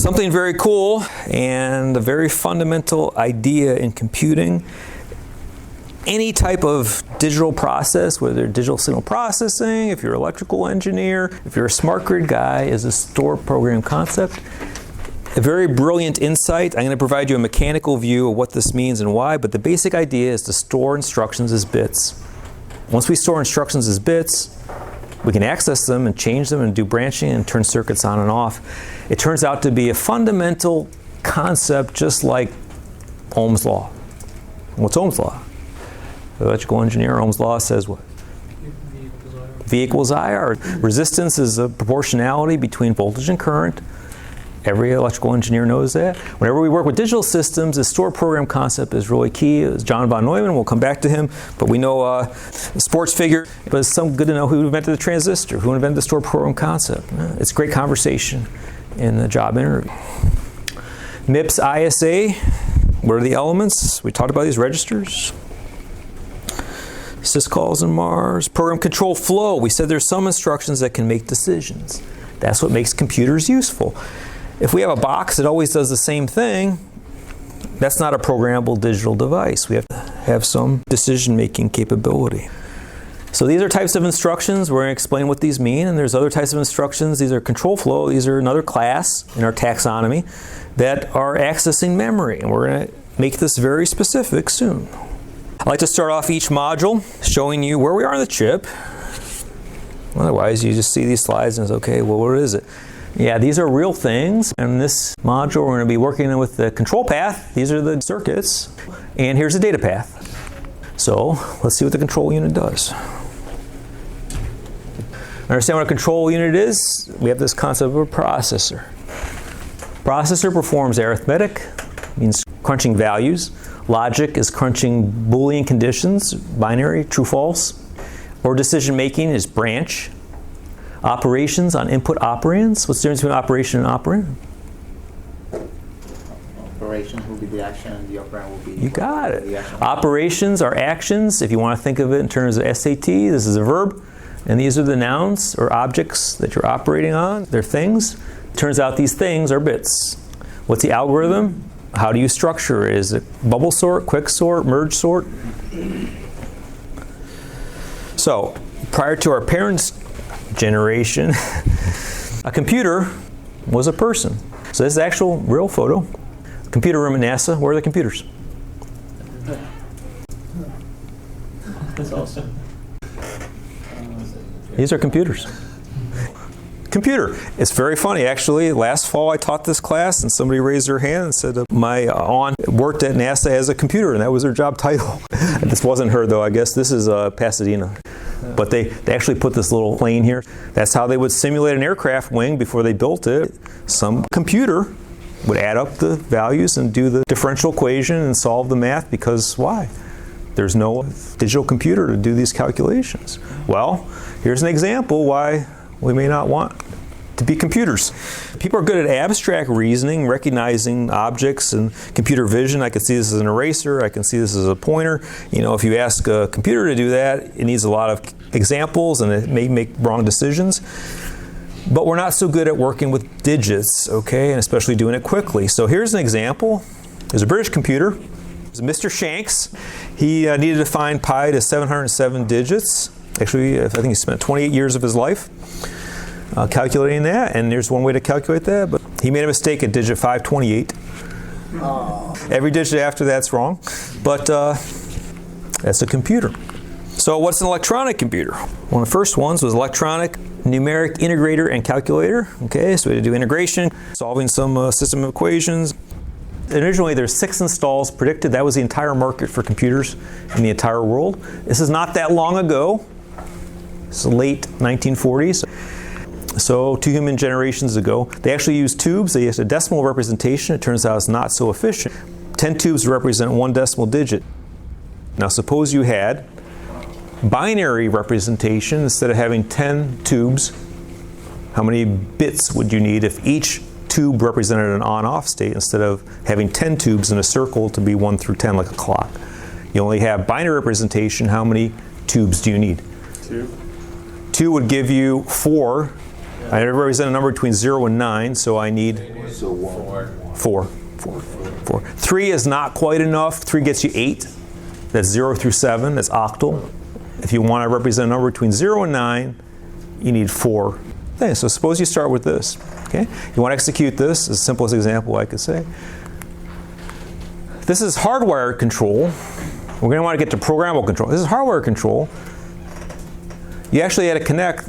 Something very cool and a very fundamental idea in computing. Any type of digital process, whether digital signal processing, if you're an electrical engineer, if you're a smart grid guy, is a store program concept. A very brilliant insight. I'm going to provide you a mechanical view of what this means and why, but the basic idea is to store instructions as bits. Once we store instructions as bits, we can access them and change them and do branching and turn circuits on and off. It turns out to be a fundamental concept just like Ohm's law. What's Ohm's law? The electrical engineer, Ohm's law says what? V equals IR. Resistance is a proportionality between voltage and current. Every electrical engineer knows that. Whenever we work with digital systems, the store program concept is really key. It's John von Neumann, we'll come back to him, but we know a sports figure, but it's some good to know who invented the transistor, who invented the store program concept. It's a great conversation in the job interview. MIPS ISA, what are the elements? We talked about these registers. Syscalls and Mars. Program control flow. We said there's some instructions that can make decisions. That's what makes computers useful. If we have a box that always does the same thing, that's not a programmable digital device. We have to have some decision-making capability. So these are types of instructions. We're going to explain what these mean. And there's other types of instructions. These are control flow. These are another class in our taxonomy that are accessing memory. And we're going to make this very specific soon. I'd like to start off each module showing you where we are on the chip. Otherwise, you just see these slides and it's okay, well, what is it? Yeah, these are real things. In this module, we're going to be working with the control path. These are the circuits. And here's the data path. So let's see what the control unit does. Understand what a control unit is? We have this concept of a processor. Processor performs arithmetic, means crunching values. Logic is crunching Boolean conditions, binary, true, false. Or decision making is branch. Operations on input operands. What's the difference between operation and operand? Operations will be the action and the operand will be... You got it. Operations are actions. If you want to think of it in terms of SAT, this is a verb. And these are the nouns or objects that you're operating on. They're things. Turns out these things are bits. What's the algorithm? How do you structure it? Is it bubble sort, quick sort, merge sort? So, prior to our parents' generation, a computer was a person. So this is actual real photo. Computer room at NASA. Where are the computers? That's awesome. These are computers. Computer. It's very funny, actually. Last fall I taught this class and somebody raised their hand and said my aunt worked at NASA as a computer and that was her job title. This wasn't her though, I guess. This is Pasadena. But they actually put this little plane here. That's how they would simulate an aircraft wing before they built it. Some computer would add up the values and do the differential equation and solve the math because why? There's no digital computer to do these calculations. Well, here's an example why we may not want to be computers. People are good at abstract reasoning, recognizing objects and computer vision. I can see this as an eraser. I can see this as a pointer. You know, if you ask a computer to do that, it needs a lot of examples and it may make wrong decisions. But we're not so good at working with digits, okay, and especially doing it quickly. So here's an example. There's a British computer. There's Mr. Shanks. He needed to find pi to 707 digits. Actually, I think he spent 28 years of his life calculating that, and there's one way to calculate that, but he made a mistake at digit 528. Every digit after that's wrong, but that's a computer. So what's an electronic computer? One of the first ones was electronic numeric integrator and calculator. Okay, so we had to do integration, solving some system of equations. Originally, there's 6 installs predicted. That was the entire market for computers in the entire world. This is not that long ago. It's the late 1940s. So 2 human generations ago. They actually used tubes. They used a decimal representation. It turns out it's not so efficient. 10 tubes represent 1 decimal digit. Now suppose you had binary representation. Instead of having 10 tubes, how many bits would you need if each tube represented an on-off state instead of having 10 tubes in a circle to be 1 through 10 like a clock? You only have binary representation. How many tubes do you need? 2. 2 would give you 4 I represent a number between 0 and 9, so I need 4. 3 is not quite enough. 3 gets you 8. That's 0 through 7. That's octal. If you want to represent a number between 0 and 9, you need 4 things. So suppose you start with this. Okay? You want to execute this, the simplest example I could say. This is hardwired control. We're going to want to get to programmable control. This is hardwired control. You actually had to connect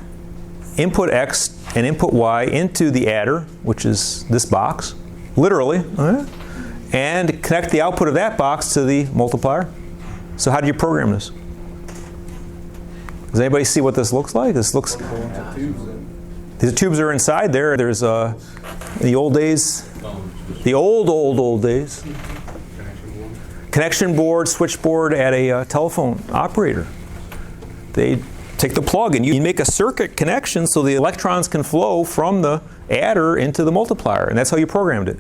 input X and input Y into the adder, which is this box, literally, and connect the output of that box to the multiplier. So how do you program this? Does anybody see what this looks like? This looks. These tubes are inside there. There's the old days, the old days. Connection board, switchboard at a telephone operator. They take the plug and you make a circuit connection so the electrons can flow from the adder into the multiplier, and that's how you programmed it.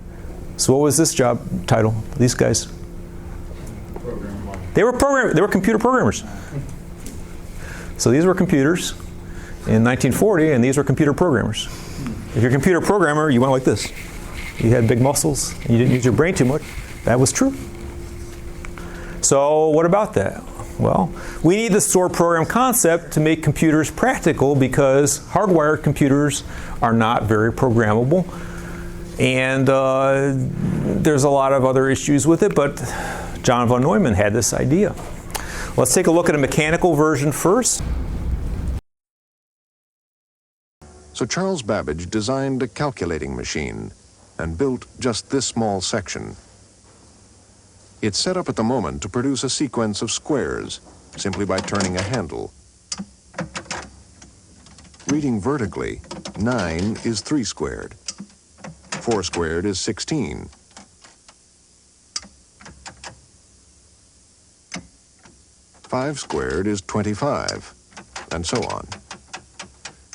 So what was this job title? These guys? They were computer programmers. So these were computers in 1940, and these were computer programmers. If you're a computer programmer, you went like this. You had big muscles, and you didn't use your brain too much. That was true. So what about that? Well, we need the stored program concept to make computers practical because hardwired computers are not very programmable. And there's a lot of other issues with it, but John von Neumann had this idea. Let's take a look at a mechanical version first. So Charles Babbage designed a calculating machine and built just this small section. It's set up at the moment to produce a sequence of squares simply by turning a handle. Reading vertically, 9 is 3 squared. 4 squared is 16. 5 squared is 25, and so on.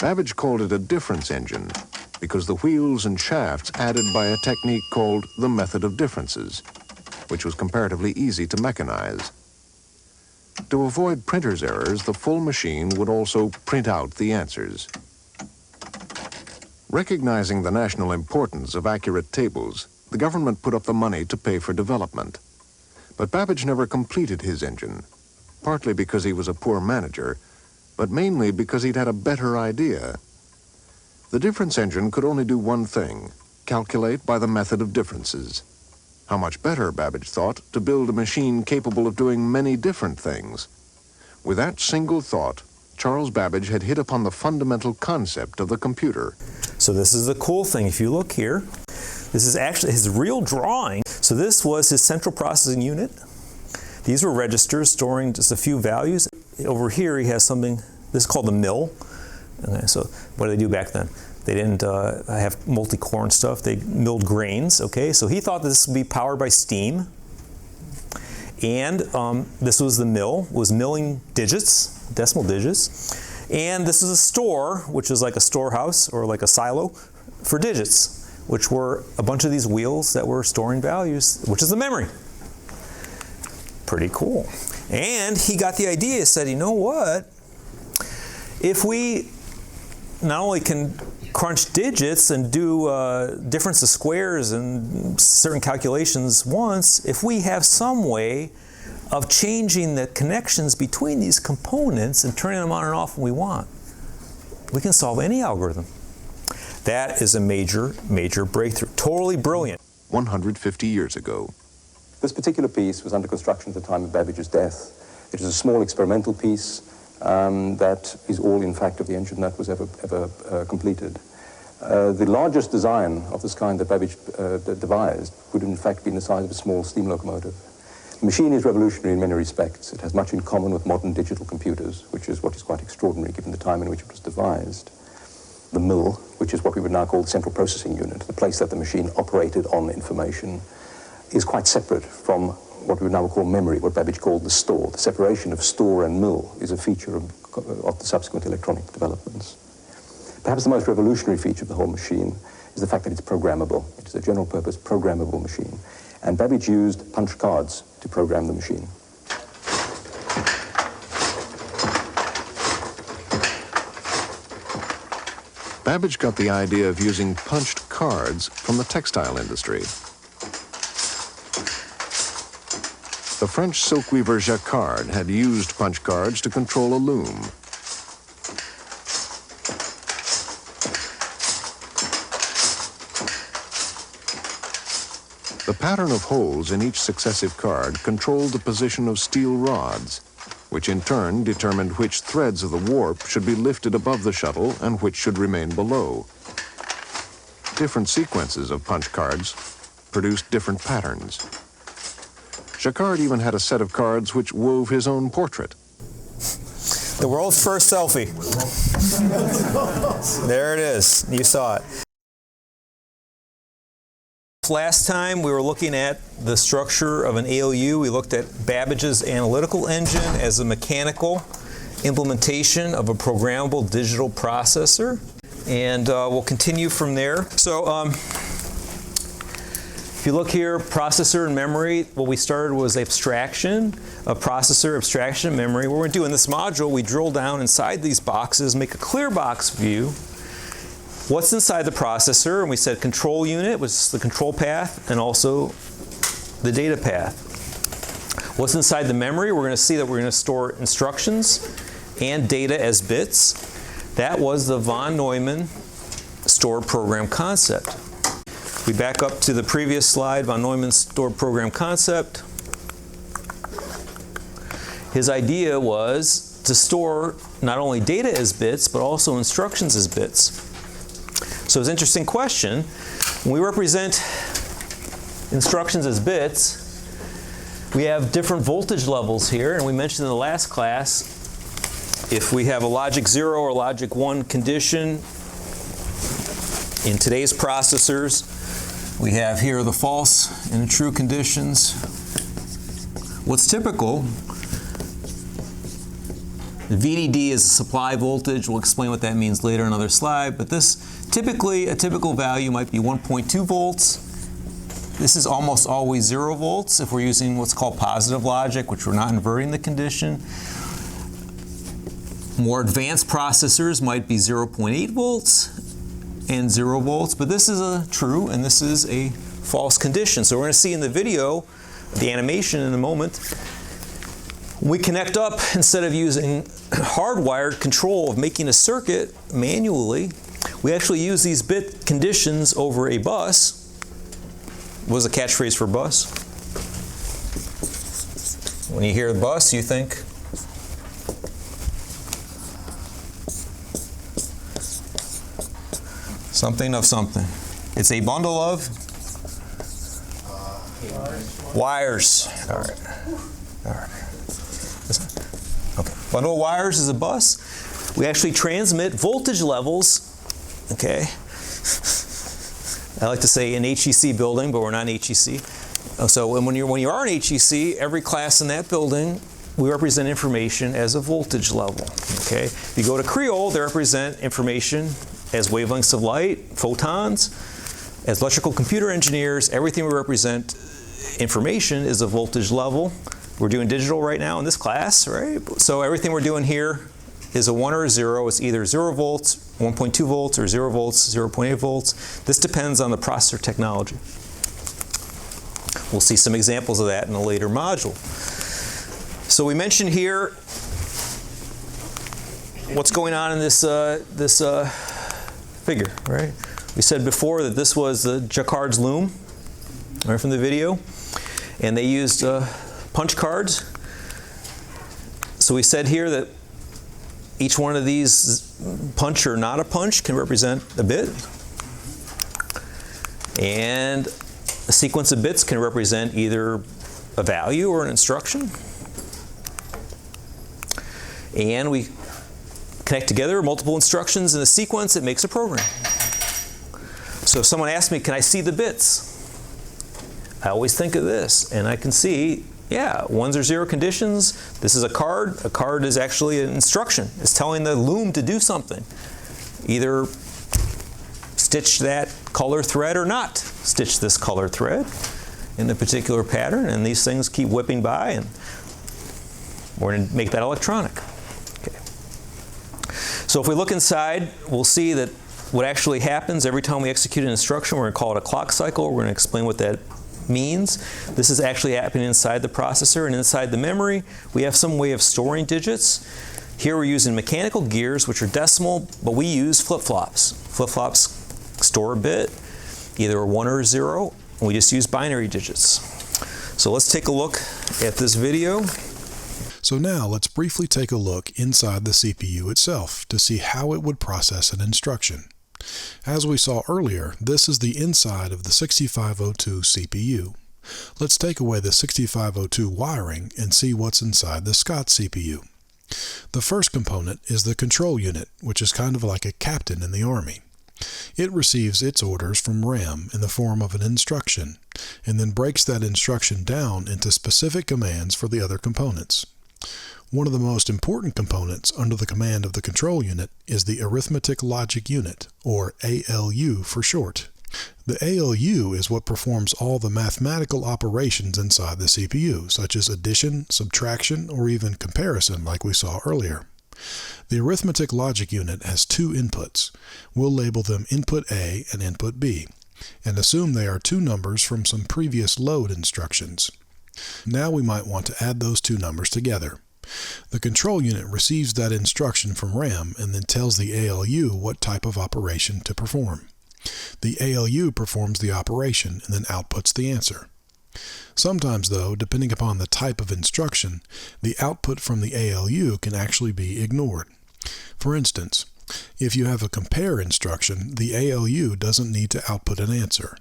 Babbage called it a difference engine because the wheels and shafts added by a technique called the method of differences, which was comparatively easy to mechanize. To avoid printer's errors, the full machine would also print out the answers. Recognizing the national importance of accurate tables, the government put up the money to pay for development. But Babbage never completed his engine, partly because he was a poor manager, but mainly because he'd had a better idea. The difference engine could only do one thing, calculate by the method of differences. How much better, Babbage thought, to build a machine capable of doing many different things. With that single thought, Charles Babbage had hit upon the fundamental concept of the computer. So this is the cool thing. If you look here, this is actually his real drawing. So this was his central processing unit. These were registers storing just a few values. Over here he has something, this is called the mill. Okay, so what did they do back then? They didn't have multi-core and stuff. They milled grains, okay? So he thought this would be powered by steam. And this was the mill, was milling digits, decimal digits. And this is a store, which is like a storehouse or like a silo for digits, which were a bunch of these wheels that were storing values, which is the memory. Pretty cool. And he got the idea, he said, you know what? If we not only can crunch digits and do difference of squares and certain calculations once, if we have some way of changing the connections between these components and turning them on and off when we want, we can solve any algorithm. That is a major, major breakthrough. Totally brilliant. 150 years ago. This particular piece was under construction at the time of Babbage's death. It is a small experimental piece that is all, in fact, of the engine that was ever completed. The largest design of this kind that Babbage devised would, in fact, be the size of a small steam locomotive. The machine is revolutionary in many respects. It has much in common with modern digital computers, which is what is quite extraordinary given the time in which it was devised. The mill, which is what we would now call the central processing unit, the place that the machine operated on information, is quite separate from what we would now call memory, what Babbage called the store. The separation of store and mill is a feature of the subsequent electronic developments. Perhaps the most revolutionary feature of the whole machine is the fact that it's programmable. It is a general-purpose programmable machine. And Babbage used punch cards to program the machine. Babbage got the idea of using punched cards from the textile industry. The French silk weaver Jacquard had used punch cards to control a loom. The pattern of holes in each successive card controlled the position of steel rods, which in turn determined which threads of the warp should be lifted above the shuttle and which should remain below. Different sequences of punch cards produced different patterns. Jacquard even had a set of cards which wove his own portrait. The world's first selfie. There it is. You saw it. Last time we were looking at the structure of an ALU. We looked at Babbage's analytical engine as a mechanical implementation of a programmable digital processor. And we'll continue from there. So if you look here, processor and memory, what we started was abstraction, a processor, abstraction, and memory. What we're going to do in this module, we drill down inside these boxes, make a clear box view. What's inside the processor? And we said control unit was the control path and also the data path. What's inside the memory? We're going to see that we're going to store instructions and data as bits. That was the von Neumann stored program concept. We back up to the previous slide, von Neumann's stored program concept. His idea was to store not only data as bits, but also instructions as bits. So it's an interesting question. When we represent instructions as bits, we have different voltage levels here, and we mentioned in the last class, if we have a logic 0 or logic 1 condition in today's processors, we have here the false and the true conditions. What's typical, the VDD is a supply voltage. We'll explain what that means later in another slide, but this typically, a typical value might be 1.2 volts. This is almost always 0 volts if we're using what's called positive logic, which we're not inverting the condition. More advanced processors might be 0.8 volts and 0 volts, but this is a true and this is a false condition. So we're going to see in the video, the animation in a moment, when we connect up, instead of using hardwired control of making a circuit manually, we actually use these bit conditions over a bus. What was the catchphrase for bus? When you hear the bus, you think something of something. It's a bundle of wires. All right. All right. Okay. Bundle of wires is a bus. We actually transmit voltage levels. Okay. I like to say an HEC building, but we're not an HEC. So when you are an HEC, every class in that building, we represent information as a voltage level. Okay. If you go to Creole, they represent information as wavelengths of light, photons. As electrical computer engineers, everything we represent information is a voltage level. We're doing digital right now in this class, right? So everything we're doing here is a 1 or a 0. It's either 0 volts, 1.2 volts, or 0 volts, 0.8 volts. This depends on the processor technology. We'll see some examples of that in a later module. So we mentioned here what's going on in this figure, right? We said before that this was the Jacquard's loom, right, from the video, and they used punch cards. So we said here that each one of these punch or not a punch can represent a bit, and a sequence of bits can represent either a value or an instruction. And we connect together multiple instructions in a sequence, it makes a program. So if someone asks me, can I see the bits? I always think of this, and I can see, yeah, 1s or 0 conditions. This is a card. A card is actually an instruction. It's telling the loom to do something. Either stitch that color thread or not stitch this color thread in a particular pattern, and these things keep whipping by, and we're going to make that electronic. Okay. So if we look inside, we'll see that what actually happens every time we execute an instruction. We're going to call it a clock cycle. We're going to explain what that means. This is actually happening inside the processor, and inside the memory we have some way of storing digits. Here we're using mechanical gears, which are decimal, but we use flip-flops. Flip-flops store a bit, either a 1 or a 0, and we just use binary digits. So let's take a look at this video. So now let's briefly take a look inside the CPU itself to see how it would process an instruction. As we saw earlier, this is the inside of the 6502 CPU. Let's take away the 6502 wiring and see what's inside the Scott CPU. The first component is the control unit, which is kind of like a captain in the Army. It receives its orders from RAM in the form of an instruction, and then breaks that instruction down into specific commands for the other components. One of the most important components under the command of the control unit is the arithmetic logic unit, or ALU for short. The ALU is what performs all the mathematical operations inside the CPU, such as addition, subtraction, or even comparison like we saw earlier. The arithmetic logic unit has two inputs. We'll label them input A and input B, and assume they are two numbers from some previous load instructions. Now we might want to add those two numbers together. The control unit receives that instruction from RAM and then tells the ALU what type of operation to perform. The ALU performs the operation and then outputs the answer. Sometimes though, depending upon the type of instruction, the output from the ALU can actually be ignored. For instance, if you have a compare instruction, the ALU doesn't need to output an answer.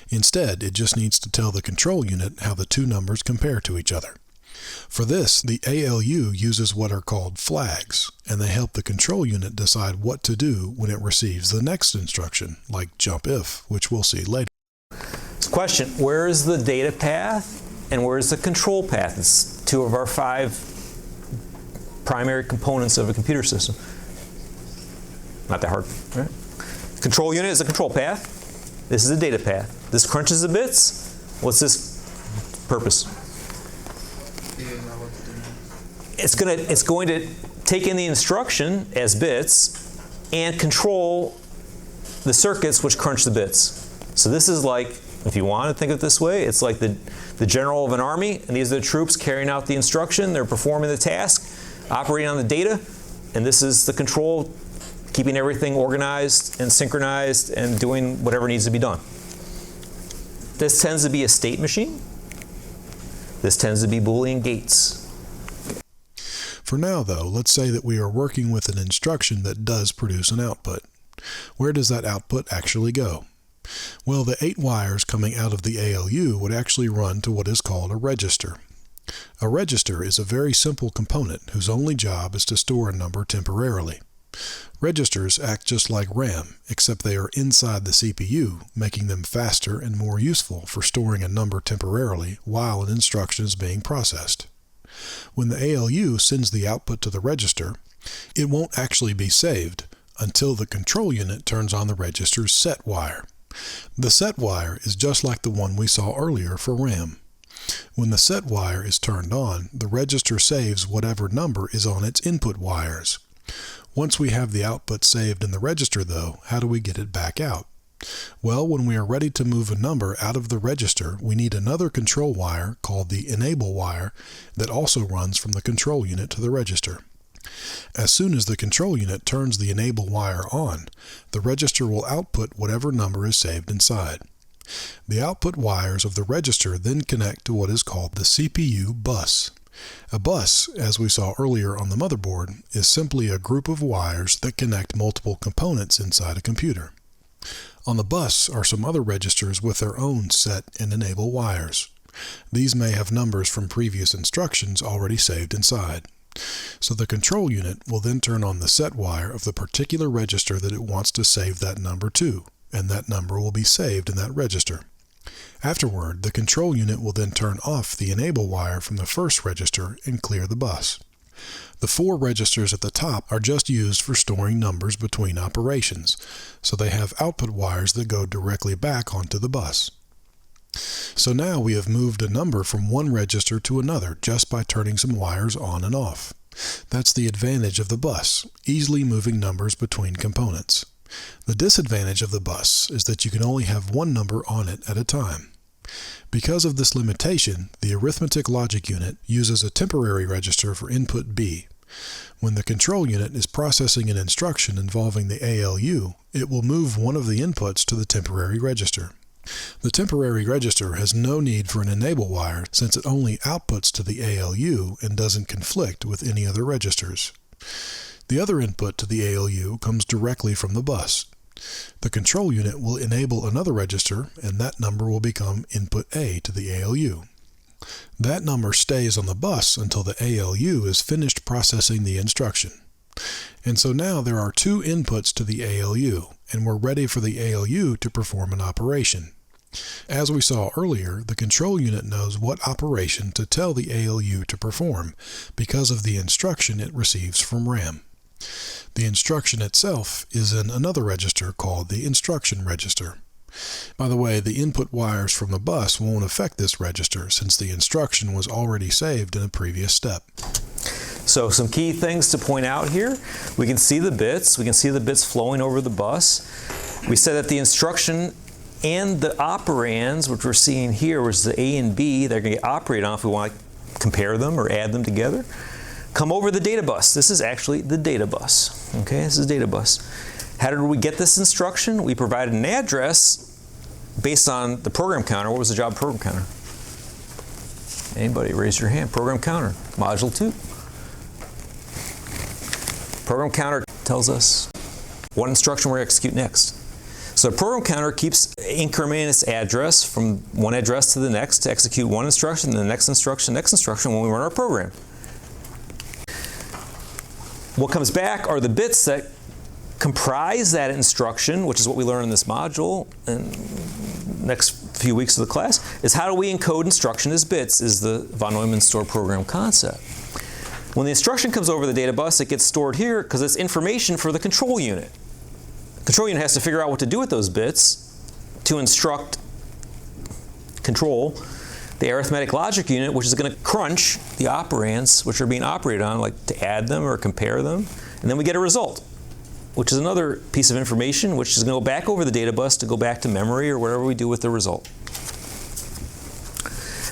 Instead, it just needs to tell the control unit how the two numbers compare to each other. For this, the ALU uses what are called flags, and they help the control unit decide what to do when it receives the next instruction, like jump if, which we'll see later. Question, where is the data path and where is the control path? It's two of our 5 primary components of a computer system. Not that hard, right? Control unit is a control path. This is a data path. This crunches the bits. What's this purpose? It's going to take in the instruction as bits and control the circuits which crunch the bits. So this is like, if you want to think of it this way, it's like the general of an army, and these are the troops carrying out the instruction. They're performing the task, operating on the data, and this is the control, keeping everything organized and synchronized and doing whatever needs to be done. This tends to be a state machine. This tends to be Boolean gates. For now though, let's say that we are working with an instruction that does produce an output. Where does that output actually go? Well, the 8 wires coming out of the ALU would actually run to what is called a register. A register is a very simple component whose only job is to store a number temporarily. Registers act just like RAM, except they are inside the CPU, making them faster and more useful for storing a number temporarily while an instruction is being processed. When the ALU sends the output to the register, it won't actually be saved until the control unit turns on the register's set wire. The set wire is just like the one we saw earlier for RAM. When the set wire is turned on, the register saves whatever number is on its input wires. Once we have the output saved in the register though, how do we get it back out? Well, when we are ready to move a number out of the register, we need another control wire called the enable wire that also runs from the control unit to the register. As soon as the control unit turns the enable wire on, the register will output whatever number is saved inside. The output wires of the register then connect to what is called the CPU bus. A bus, as we saw earlier on the motherboard, is simply a group of wires that connect multiple components inside a computer. On the bus are some other registers with their own set and enable wires. These may have numbers from previous instructions already saved inside. So the control unit will then turn on the set wire of the particular register that it wants to save that number to, and that number will be saved in that register. Afterward, the control unit will then turn off the enable wire from the first register and clear the bus. The 4 registers at the top are just used for storing numbers between operations, so they have output wires that go directly back onto the bus. So now we have moved a number from one register to another just by turning some wires on and off. That's the advantage of the bus, easily moving numbers between components. The disadvantage of the bus is that you can only have one number on it at a time. Because of this limitation, the arithmetic logic unit uses a temporary register for input B. When the control unit is processing an instruction involving the ALU, it will move one of the inputs to the temporary register. The temporary register has no need for an enable wire since it only outputs to the ALU and doesn't conflict with any other registers. The other input to the ALU comes directly from the bus. The control unit will enable another register, and that number will become input A to the ALU. That number stays on the bus until the ALU is finished processing the instruction. And so now there are two inputs to the ALU, and we're ready for the ALU to perform an operation. As we saw earlier, the control unit knows what operation to tell the ALU to perform because of the instruction it receives from RAM. The instruction itself is in another register called the instruction register. By the way, the input wires from the bus won't affect this register since the instruction was already saved in a previous step. So some key things to point out here. We can see the bits. We can see the bits flowing over the bus. We said that the instruction and the operands, which we're seeing here, which is the A and B, they're going to get operated on if we want to compare them or add them together, come over the data bus. This is actually the data bus. Okay, this is data bus. How did we get this instruction? We provided an address based on the program counter. What was the job of program counter? Anybody raise your hand. Program counter, module 2. Program counter tells us what instruction we're going to execute next. So the program counter keeps incrementing its address from one address to the next to execute one instruction, then the next instruction when we run our program. What comes back are the bits that comprise that instruction, which is what we learn in this module and next few weeks of the class, is how do we encode instruction as bits, is the von Neumann store program concept. When the instruction comes over the data bus, it gets stored here because it's information for the control unit. The control unit has to figure out what to do with those bits to instruct control the arithmetic logic unit, which is going to crunch the operands which are being operated on, like to add them or compare them, and then we get a result, which is another piece of information which is going to go back over the data bus to go back to memory or whatever we do with the result.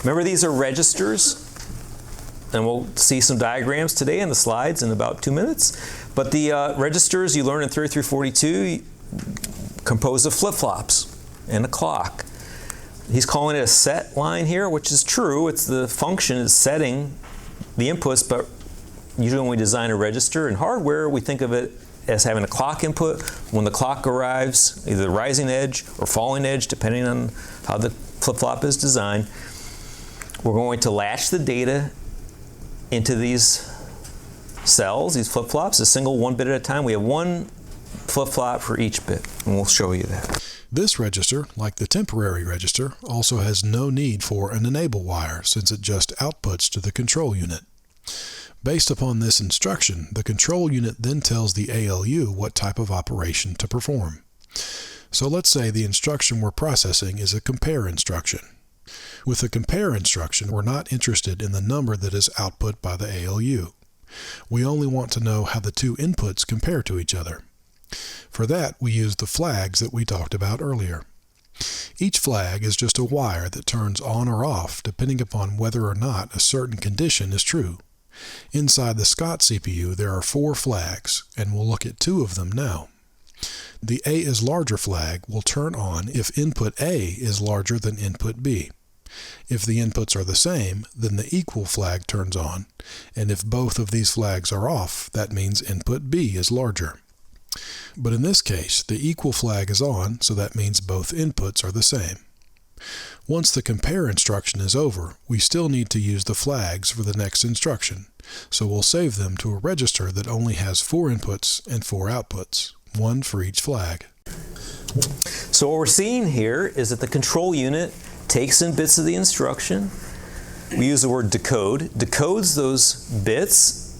Remember, these are registers, and we'll see some diagrams today in the slides in about 2 minutes. But the registers you learn in 3342 composed of flip-flops and a clock. He's calling it a set line here, which is true. It's the function is setting the inputs, but usually when we design a register in hardware, we think of it as having a clock input. When the clock arrives, either the rising edge or falling edge, depending on how the flip-flop is designed, we're going to latch the data into these cells, these flip-flops, a single one bit at a time. We have one flip-flop for each bit, and we'll show you that. This register, like the temporary register, also has no need for an enable wire since it just outputs to the control unit. Based upon this instruction, the control unit then tells the ALU what type of operation to perform. So let's say the instruction we're processing is a compare instruction. With the compare instruction, we're not interested in the number that is output by the ALU. We only want to know how the two inputs compare to each other. For that, we use the flags that we talked about earlier. Each flag is just a wire that turns on or off depending upon whether or not a certain condition is true. Inside the Scott CPU, there are 4 flags, and we'll look at 2 of them now. The A is larger flag will turn on if input A is larger than input B. If the inputs are the same, then the equal flag turns on, and if both of these flags are off, that means input B is larger. But in this case, the equal flag is on, so that means both inputs are the same. Once the compare instruction is over, we still need to use the flags for the next instruction, so we'll save them to a register that only has 4 inputs and 4 outputs, 1 for each flag. So what we're seeing here is that the control unit takes in bits of the instruction. We use the word decode, decodes those bits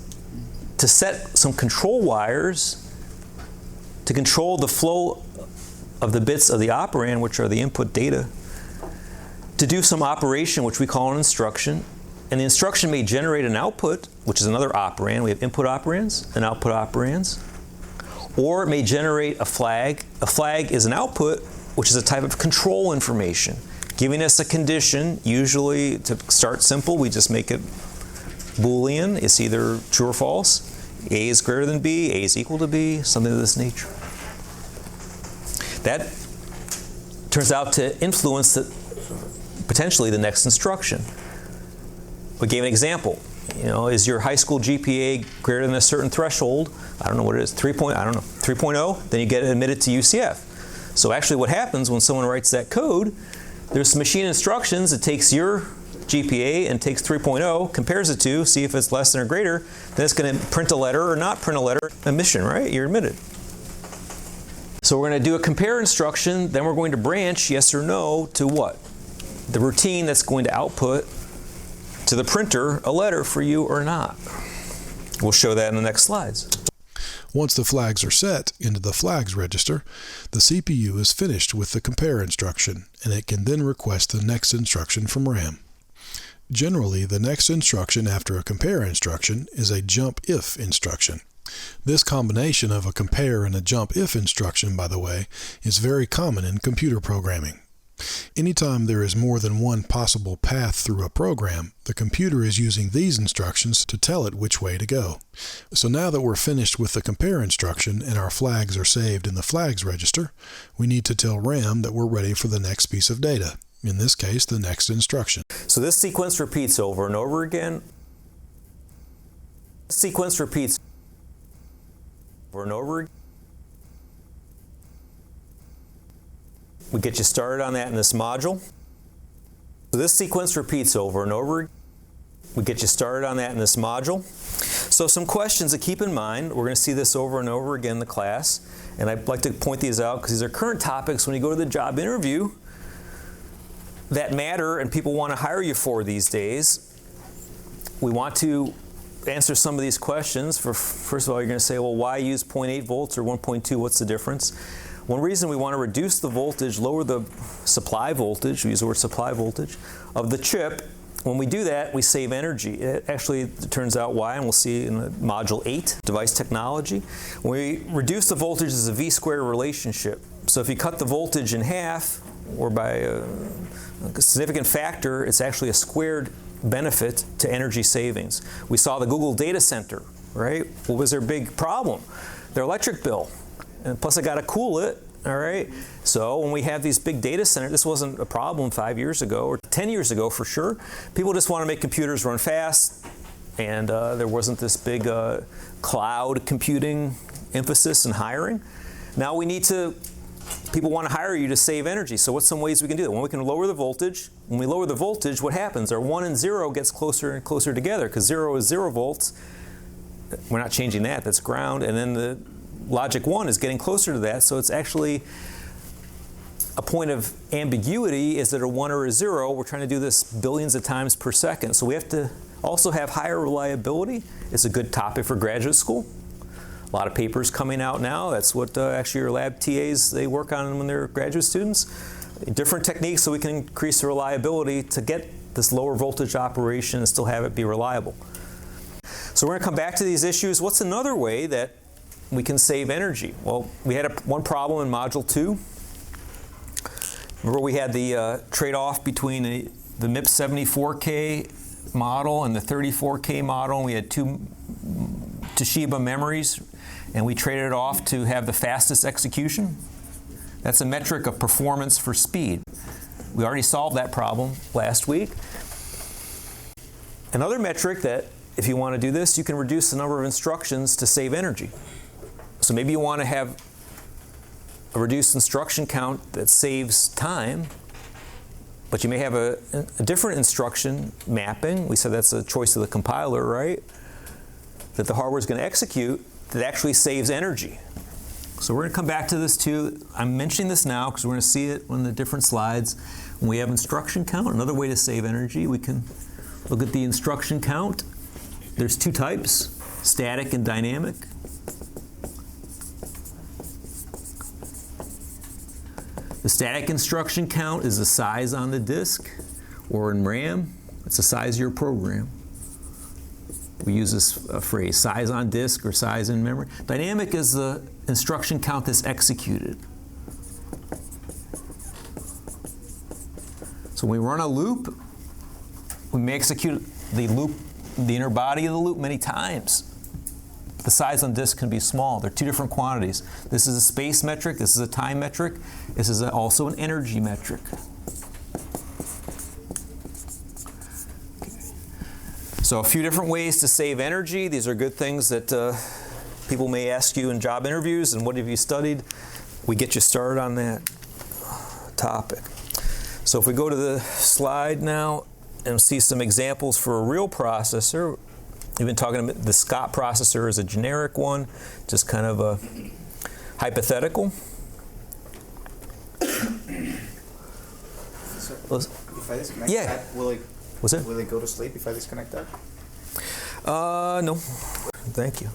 to set some control wires to control the flow of the bits of the operand, which are the input data, to do some operation, which we call an instruction. And the instruction may generate an output, which is another operand. We have input operands and output operands. or it may generate a flag. A flag is an output, which is a type of control information, giving us a condition. Usually, to start simple, we just make it Boolean. It's either true or false. A is greater than B, A is equal to B, something of this nature. That turns out to influence potentially the next instruction. We gave an example. Is your high school GPA greater than a certain threshold? I don't know what it is. 3.0. Then you get admitted to UCF. So actually, what happens when someone writes that code? There's some machine instructions. It takes your GPA and takes 3.0, compares the two, see if it's less than or greater. Then it's going to print a letter or not print a letter. Admission, right? You're admitted. So we're going to do a compare instruction. Then we're going to branch yes or no to what? The routine that's going to output to the printer a letter for you or not. We'll show that in the next slides. Once the flags are set into the flags register, the CPU is finished with the compare instruction, and it can then request the next instruction from RAM. Generally, the next instruction after a compare instruction is a jump if instruction. This combination of a compare and a jump if instruction, by the way, is very common in computer programming. Anytime there is more than one possible path through a program, the computer is using these instructions to tell it which way to go. So now that we're finished with the compare instruction and our flags are saved in the flags register, we need to tell RAM that we're ready for the next piece of data, in this case, the next instruction. So this sequence repeats over and over again. Sequence repeats over and over again. We get you started on that in this module. So this sequence repeats over and over again. We get you started on that in this module. So some questions to keep in mind. We're going to see this over and over again in the class. And I'd like to point these out because these are current topics when you go to the job interview that matter and people want to hire you for these days. We want to answer some of these questions. First of all, you're going to say, well, why use 0.8 volts or 1.2? What's the difference? One reason we want to reduce the voltage, lower the supply voltage, we use the word supply voltage, of the chip. When we do that, we save energy. It actually turns out why, and we'll see in Module 8, Device Technology. When we reduce the voltage, it's a V-squared relationship. So if you cut the voltage in half, or by a significant factor, it's actually a squared benefit to energy savings. We saw the Google data center, right? What was their big problem? Their electric bill. And plus I got to cool it, all right? So when we have these big data centers, this wasn't a problem 5 years ago or 10 years ago for sure. People just want to make computers run fast, and there wasn't this big cloud computing emphasis in hiring. Now we need to, people want to hire you to save energy. So what's some ways we can do that? Well, we can lower the voltage. When we lower the voltage, what happens? Our 1 and 0 gets closer and closer together because 0 is 0 volts. We're not changing that, that's ground. And then the logic 1 is getting closer to that, so it's actually a point of ambiguity. Is it a 1 or a 0? We're trying to do this billions of times per second. So we have to also have higher reliability. It's a good topic for graduate school. A lot of papers coming out now. That's what actually your lab TAs, they work on when they're graduate students. Different techniques so we can increase the reliability to get this lower voltage operation and still have it be reliable. So we're going to come back to these issues. What's another way that we can save energy? Well, we had one problem in Module 2. Remember we had the trade-off between the MIPS 74K model and the 34K model. We had two Toshiba memories, and we traded it off to have the fastest execution. That's a metric of performance for speed. We already solved that problem last week. Another metric that, if you want to do this, you can reduce the number of instructions to save energy. So maybe you want to have a reduced instruction count that saves time, but you may have a different instruction mapping. We said that's a choice of the compiler, right? That the hardware is going to execute that actually saves energy. So we're going to come back to this too. I'm mentioning this now because we're going to see it on the different slides. When we have instruction count, another way to save energy, we can look at the instruction count. There's two types, static and dynamic. The static instruction count is the size on the disk, or in RAM, it's the size of your program. We use this phrase, size on disk or size in memory. Dynamic is the instruction count that's executed. So when we run a loop, we may execute the loop, the inner body of the loop many times. The size on disk can be small. They're two different quantities. This is a space metric. This is a time metric. This is also an energy metric. So a few different ways to save energy. These are good things that people may ask you in job interviews. And what have you studied? We get you started on that topic. So if we go to the slide now and see some examples for a real processor, we've been talking about the Scott processor is a generic one, just kind of a hypothetical. So if I disconnect that, will it go to sleep if I disconnect that? No. Thank you.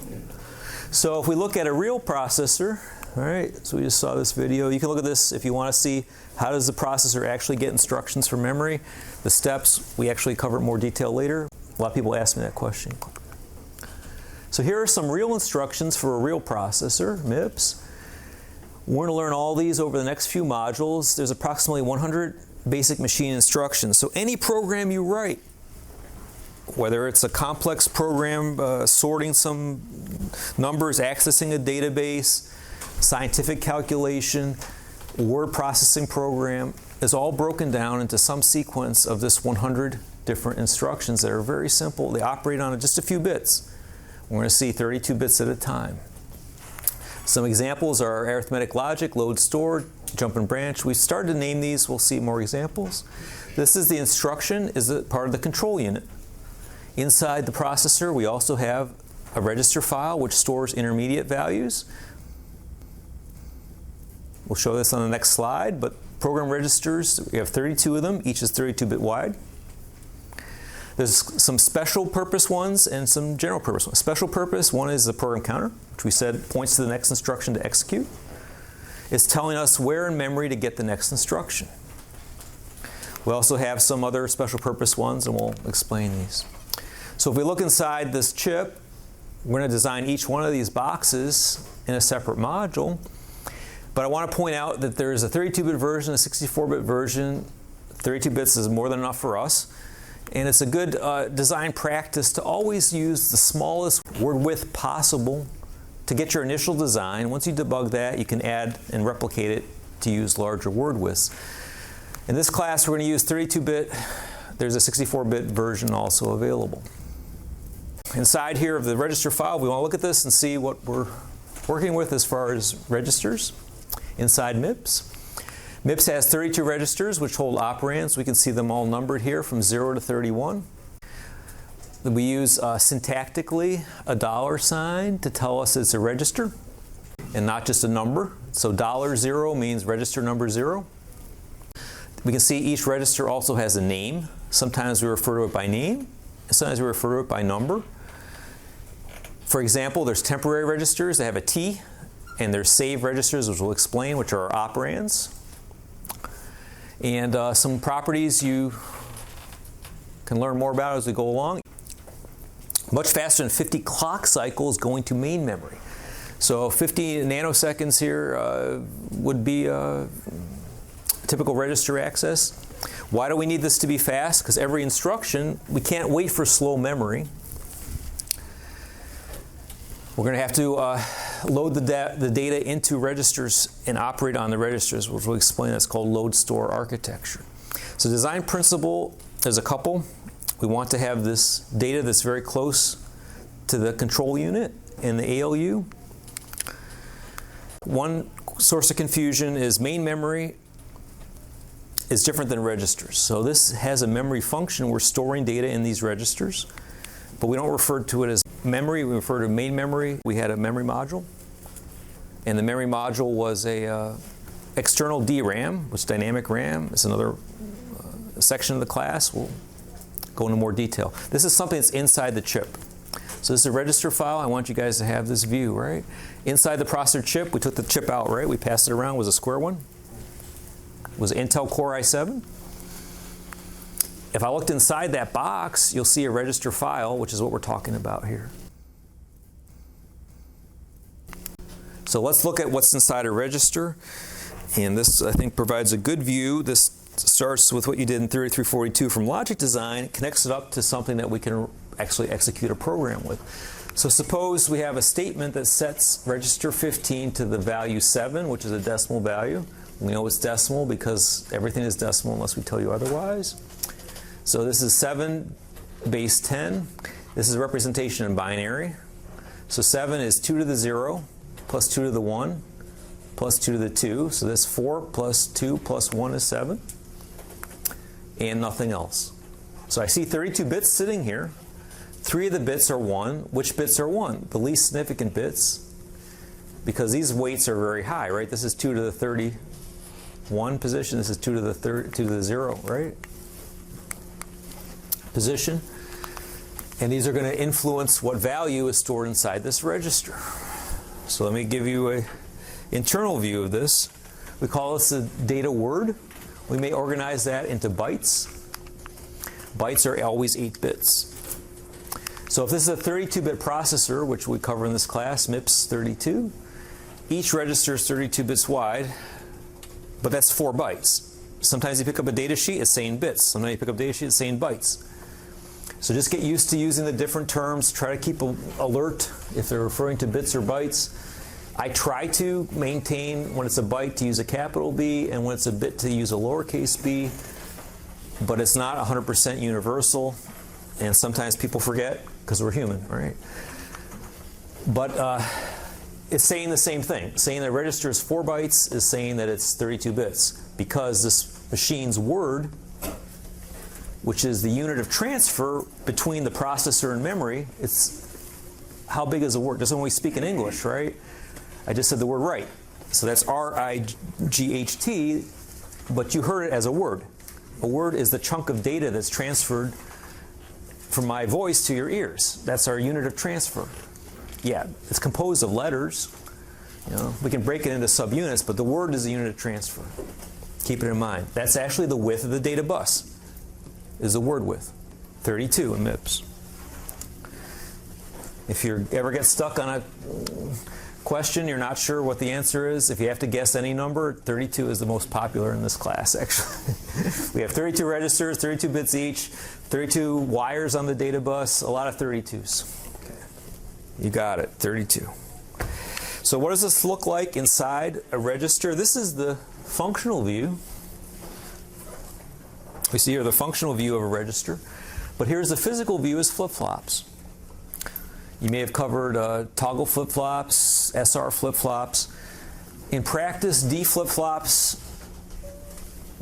So if we look at a real processor, all right, so we just saw this video. You can look at this if you want to see how does the processor actually get instructions from memory. The steps, we actually cover in more detail later. A lot of people ask me that question. So here are some real instructions for a real processor, MIPS. We're going to learn all these over the next few modules. There's approximately 100 basic machine instructions. So any program you write, whether it's a complex program sorting some numbers, accessing a database, scientific calculation, word processing program, is all broken down into some sequence of this 100 different instructions that are very simple. They operate on just a few bits. We're going to see 32 bits at a time. Some examples are arithmetic logic, load store, jump and branch. We started to name these. We'll see more examples. This is the instruction, is a part of the control unit. Inside the processor, we also have a register file which stores intermediate values. We'll show this on the next slide, but program registers, we have 32 of them. Each is 32-bit wide. There's some special purpose ones and some general purpose ones. Special purpose, one is the program counter, which we said points to the next instruction to execute. It's telling us where in memory to get the next instruction. We also have some other special purpose ones, and we'll explain these. So if we look inside this chip, we're going to design each one of these boxes in a separate module. But I want to point out that there's a 32-bit version, a 64-bit version. 32 bits is more than enough for us. And it's a good design practice to always use the smallest word width possible to get your initial design. Once you debug that, you can add and replicate it to use larger word widths. In this class, we're going to use 32-bit. There's a 64-bit version also available. Inside here of the register file, we want to look at this and see what we're working with as far as registers inside MIPS. MIPS has 32 registers which hold operands. We can see them all numbered here from 0 to 31. We use syntactically a $sign to tell us it's a register and not just a number. So $0 means register number 0. We can see each register also has a name. Sometimes we refer to it by name, sometimes we refer to it by number. For example, there's temporary registers that have a T, and there's save registers, which we'll explain, which are operands. And some properties you can learn more about as we go along. Much faster than 50 clock cycles going to main memory. So 50 nanoseconds here would be typical register access. Why do we need this to be fast? Because every instruction, we can't wait for slow memory. We're going to have to load the data into registers and operate on the registers, which we'll explain. That's called load store architecture. So design principle, there's a couple. We want to have this data that's very close to the control unit and the ALU. One source of confusion is main memory is different than registers. So this has a memory function. We're storing data in these registers, but we don't refer to it as memory. We refer to main memory. We had a memory module, and the memory module was a external DRAM, which is dynamic RAM. It's another section of the class. We'll go into more detail. This is something that's inside the chip. So this is a register file. I want you guys to have this view, right? Inside the processor chip, we took the chip out, right? We passed it around. It was a square one. It was an Intel Core i7. If I looked inside that box, you'll see a register file, which is what we're talking about here. So let's look at what's inside a register. And this, I think, provides a good view. This starts with what you did in 3342 from logic design, connects it up to something that we can actually execute a program with. So suppose we have a statement that sets register 15 to the value 7, which is a decimal value. We know it's decimal because everything is decimal unless we tell you otherwise. So this is 7 base 10. This is a representation in binary. So 7 is 2 to the 0 plus 2 to the 1 plus 2 to the 2. So this 4 plus 2 plus 1 is 7. And nothing else. So I see 32 bits sitting here. 3 of the bits are 1. Which bits are 1? The least significant bits, because these weights are very high, right? This is 2 to the 31 position. This is 2 to the 2 to the 0, right? Position. And these are going to influence what value is stored inside this register. So let me give you an internal view of this. We call this a data word. We may organize that into bytes. Bytes are always 8 bits. So if this is a 32-bit processor, which we cover in this class, MIPS 32, each register is 32 bits wide, but that's 4 bytes. Sometimes you pick up a data sheet, it's saying bits. Sometimes you pick up a data sheet, it's saying bytes. So just get used to using the different terms. Try to keep alert if they're referring to bits or bytes. I try to maintain when it's a byte to use a capital B and when it's a bit to use a lowercase b, but it's not 100% universal, and sometimes people forget because we're human, right? But it's saying the same thing. Saying that register is 4 bytes is saying that it's 32 bits because this machine's word, which is the unit of transfer between the processor and memory, it's how big is a word? Just when we speak in English, right? I just said the word right. So that's R-I-G-H-T, but you heard it as a word. A word is the chunk of data that's transferred from my voice to your ears. That's our unit of transfer. Yeah, it's composed of letters. You know, we can break it into subunits, but the word is the unit of transfer. Keep it in mind. That's actually the width of the data bus, is the word width. 32 in MIPS. If you ever get stuck on a question, you're not sure what the answer is, if you have to guess any number, 32 is the most popular in this class, actually. We have 32 registers, 32 bits each, 32 wires on the data bus, a lot of 32s. Okay. You got it, 32. So what does this look like inside a register? This is the functional view. We see here the functional view of a register. But here's the physical view as flip-flops. You may have covered toggle flip-flops, SR flip-flops. In practice, D flip-flops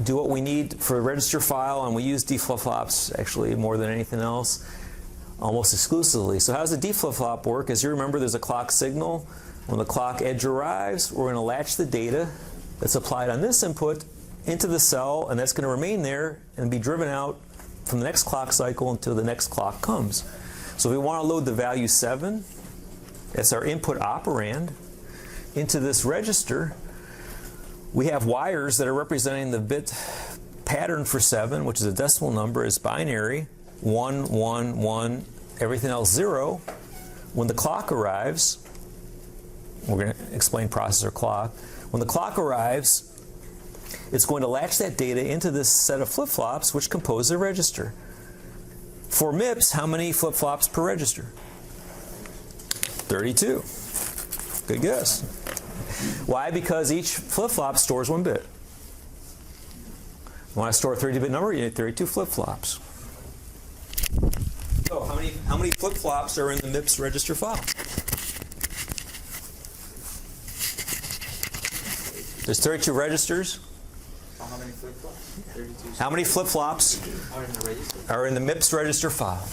do what we need for a register file, and we use D flip-flops actually more than anything else, almost exclusively. So how does a D flip-flop work? As you remember, there's a clock signal. When the clock edge arrives, we're going to latch the data that's applied on this input into the cell, and that's going to remain there and be driven out from the next clock cycle until the next clock comes. So if we want to load the value 7, that's our input operand, into this register, we have wires that are representing the bit pattern for 7, which is a decimal number, is binary, 1, 1, 1, everything else 0. When the clock arrives, we're going to explain processor clock. When the clock arrives, it's going to latch that data into this set of flip-flops which compose the register. For MIPS, how many flip-flops per register? 32. Good guess. Why? Because each flip-flop stores 1 bit. You want to store a 32-bit number, you need 32 flip-flops. So how many flip-flops are in the MIPS register file? There's 32 registers. How many flip-flops? 32. How many flip-flops are in the MIPS register file?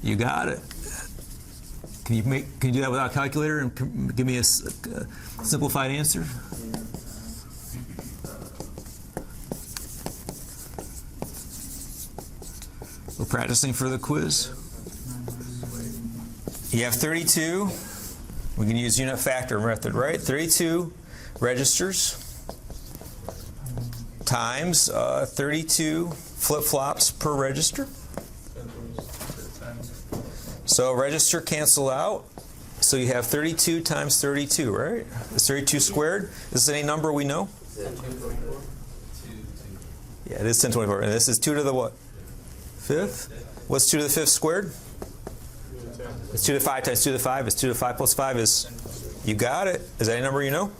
You got it. Can you do that without a calculator and give me a simplified answer? We're practicing for the quiz. You have 32. We can use unit factor method, right? 32 registers times 32 flip-flops per register. So register cancel out. So So you have 32 times 32, right? Is 32 squared? Is this any number we know? Yeah, it is 1024. And this is 2 to the what? 5th? What's 2 to the 5th squared? It's 2 to the 5 times 2 to the 5. It's 2 to the 5 plus 5 is, you got it. Is that a number you know?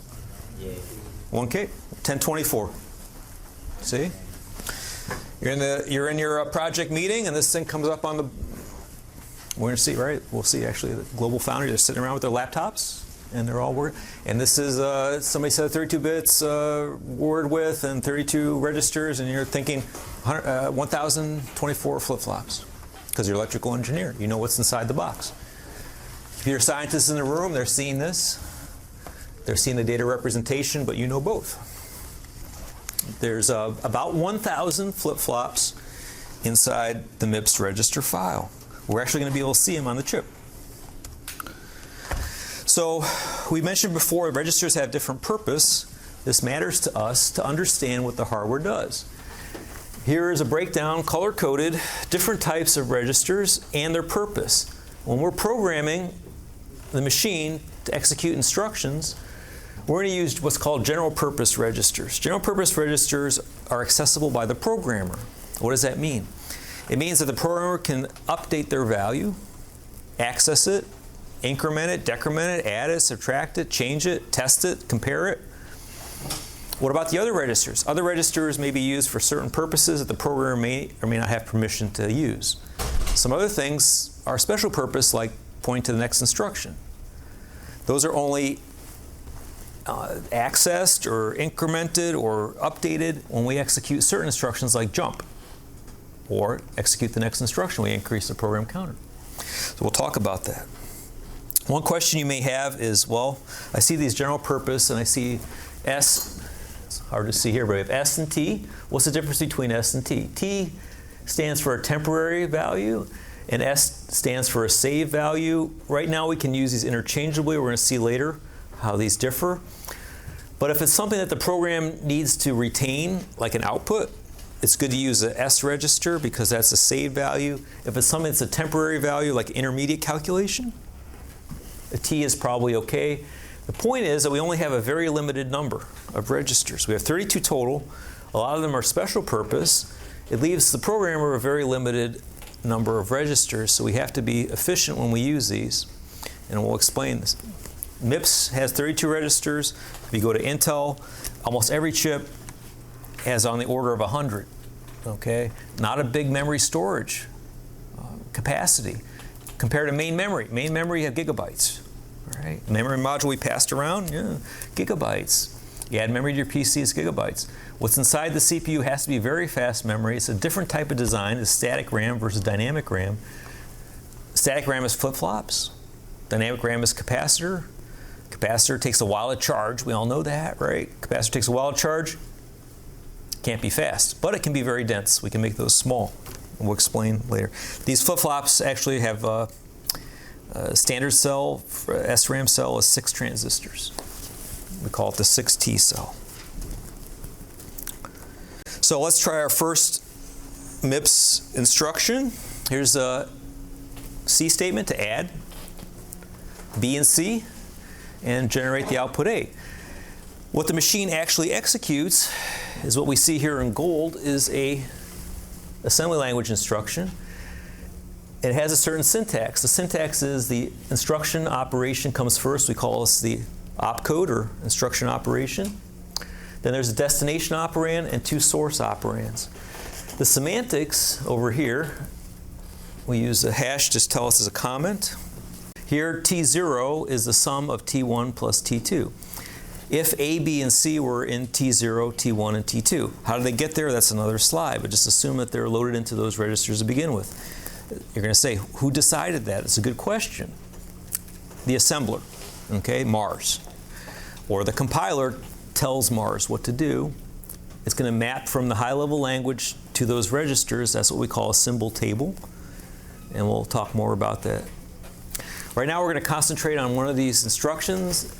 Yeah. 1K. 1024. See? You're in your project meeting, and this thing comes up on the. We're going to see, right? We'll see actually the Global Foundry. They're sitting around with their laptops, and they're all working. And this is somebody said 32 bits word width and 32 registers, and you're thinking 1,024 flip-flops because you're an electrical engineer. You know what's inside the box. Computer scientists in the room, they're seeing this. They're seeing the data representation, but you know both. There's about 1,000 flip-flops inside the MIPS register file. We're actually going to be able to see them on the chip. So we mentioned before, registers have different purpose. This matters to us to understand what the hardware does. Here is a breakdown, color-coded, different types of registers and their purpose. When we're programming the machine to execute instructions, we're going to use what's called general-purpose registers. General-purpose registers are accessible by the programmer. What does that mean? It means that the programmer can update their value, access it, increment it, decrement it, add it, subtract it, change it, test it, compare it. What about the other registers? Other registers may be used for certain purposes that the programmer may or may not have permission to use. Some other things are special purpose, like pointing to the next instruction. Those are only accessed or incremented or updated when we execute certain instructions like jump, or execute the next instruction, we increase the program counter. So we'll talk about that. One question you may have is, well, I see these general purpose and I see S, it's hard to see here, but we have S and T. What's the difference between S and T? T stands for a temporary value and S stands for a save value. Right now we can use these interchangeably. We're going to see later how these differ. But if it's something that the program needs to retain, like an output, it's good to use an S register because that's a save value. If it's something that's a temporary value, like intermediate calculation, a T is probably okay. The point is that we only have a very limited number of registers. We have 32 total. A lot of them are special purpose. It leaves the programmer a very limited number of registers, so we have to be efficient when we use these, and we'll explain this. MIPS has 32 registers. If you go to Intel, almost every chip has on the order of 100. Okay, not a big memory storage capacity compared to main memory. Main memory you have gigabytes. All right, memory module we passed around, yeah, gigabytes. You add memory to your PC, it's gigabytes. What's inside the CPU has to be very fast memory. It's a different type of design. It's static RAM versus dynamic RAM. Static RAM is flip-flops. Dynamic RAM is capacitor. Capacitor takes a while to charge. We all know that, right? Capacitor takes a while to charge. Can't be fast, but it can be very dense. We can make those small. We'll explain later. These flip-flops actually have a standard cell, SRAM cell is 6 transistors. We call it the 6T cell. So let's try our first MIPS instruction. Here's a C statement to add B and C and generate the output A. What the machine actually executes is what we see here in gold is a assembly language instruction. It has a certain syntax. The syntax is the instruction operation comes first. We call this the opcode or instruction operation. Then there's a destination operand and 2 source operands. The semantics over here, we use a hash to tell us as a comment. Here T0 is the sum of T1 plus T2. If A, B, and C were in T0, T1, and T2. How do they get there? That's another slide, but just assume that they're loaded into those registers to begin with. You're going to say, who decided that? It's a good question. The assembler, okay, Mars. Or the compiler tells Mars what to do. It's going to map from the high-level language to those registers. That's what we call a symbol table, and we'll talk more about that. Right now we're going to concentrate on one of these instructions,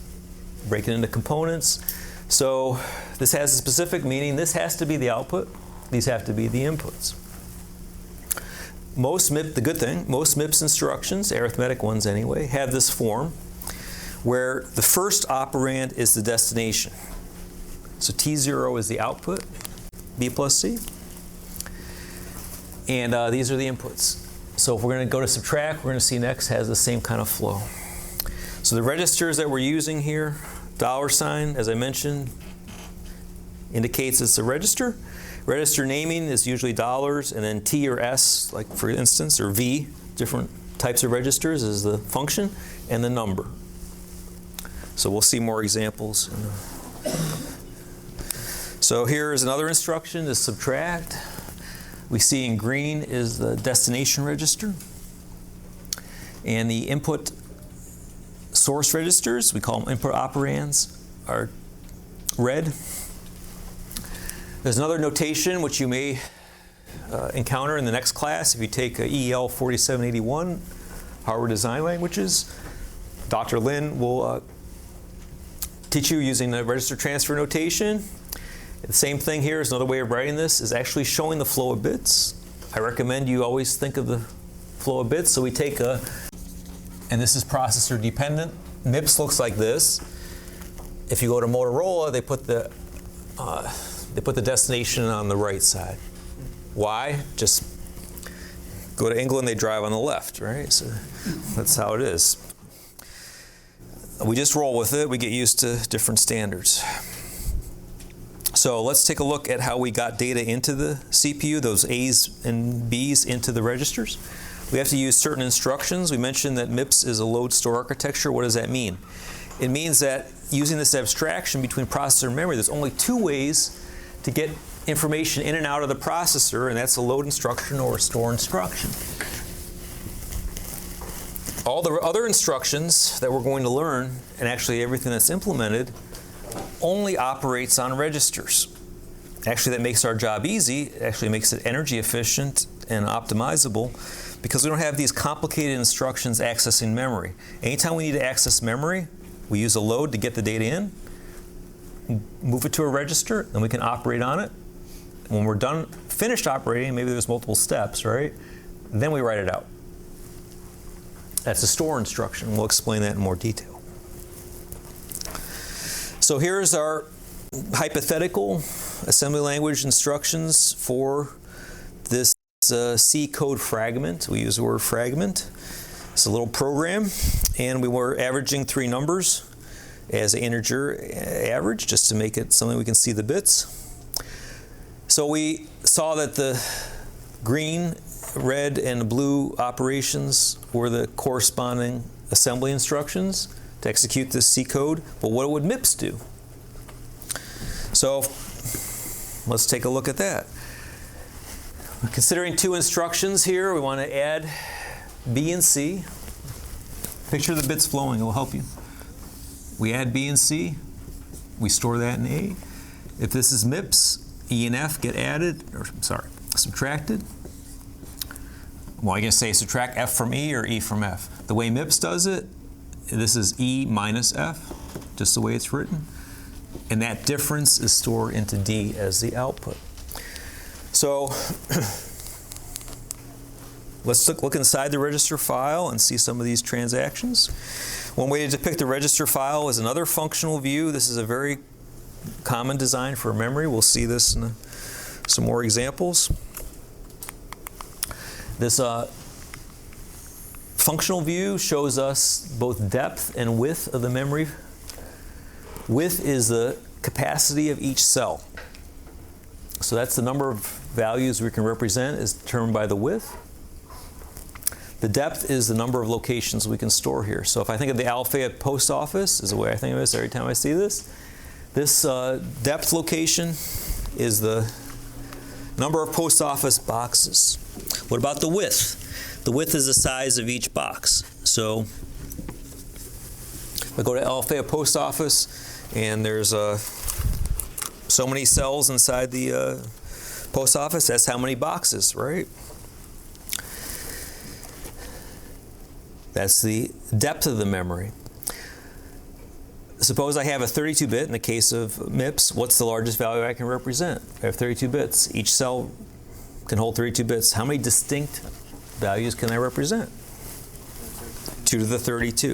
break it into components. So this has a specific meaning. This has to be the output. These have to be the inputs. Most MIPS, the good thing, most MIPS instructions, arithmetic ones anyway, have this form. where the first operand is the destination. So T0 is the output, B plus C. And these are the inputs. So if we're going to go to subtract, we're going to see next has the same kind of flow. So the registers that we're using here, $, as I mentioned, indicates it's a register. Register naming is usually dollars, and then T or S, like for instance, or V, different types of registers is the function, and the number. So we'll see more examples. So here is another instruction to subtract. We see in green is the destination register. And the input source registers, we call them input operands, are red. There's another notation which you may encounter in the next class if you take EL 4781, Hardware Design Languages. Dr. Lin will teach you using the register transfer notation. The same thing here is another way of writing this is actually showing the flow of bits. I recommend you always think of the flow of bits. So we take and this is processor dependent. MIPS looks like this. If you go to Motorola, they put the destination on the right side. Why? Just go to England, they drive on the left, right? So that's how it is. We just roll with it. We get used to different standards. So let's take a look at how we got data into the CPU, those A's and B's into the registers. We have to use certain instructions. We mentioned that MIPS is a load store architecture. What does that mean? It means that using this abstraction between processor and memory, there's only two ways to get information in and out of the processor, and that's a load instruction or a store instruction. All the other instructions that we're going to learn, and actually everything that's implemented, only operates on registers. Actually, that makes our job easy. It actually makes it energy efficient and optimizable because we don't have these complicated instructions accessing memory. Anytime we need to access memory, we use a load to get the data in, move it to a register, and we can operate on it. When we're done, finished operating, maybe there's multiple steps, right? Then we write it out. That's a store instruction. We'll explain that in more detail. So here's our hypothetical assembly language instructions for this C code fragment. We use the word fragment. It's a little program, and we were averaging 3 numbers as an integer average just to make it something we can see the bits. So we saw that the green, red, and blue operations were the corresponding assembly instructions to execute this C code. But what would MIPS do? So let's take a look at that. Considering 2 instructions here, we want to add B and C. Picture the bits flowing, it will help you. We add B and C, we store that in A. If this is MIPS, E and F get added, or subtracted. Well, I guess say subtract F from E or E from F. The way MIPS does it, this is E minus F, just the way it's written. And that difference is stored into D as the output. So let's look inside the register file and see some of these transactions. One way to depict the register file is another functional view. This is a very common design for memory. We'll see this in some more examples. This functional view shows us both depth and width of the memory. Width is the capacity of each cell. So that's the number of values we can represent is determined by the width. The depth is the number of locations we can store here. So if I think of the Alfayette post office, is the way I think of this every time I see this. This depth location is the number of post office boxes. What about the width? The width is the size of each box. So if I go to Alfayette post office and there's so many cells inside the post office, that's how many boxes, right? That's the depth of the memory. Suppose I have a 32-bit in the case of MIPS. What's the largest value I can represent? I have 32 bits. Each cell can hold 32 bits. How many distinct values can I represent? 2 to the 32.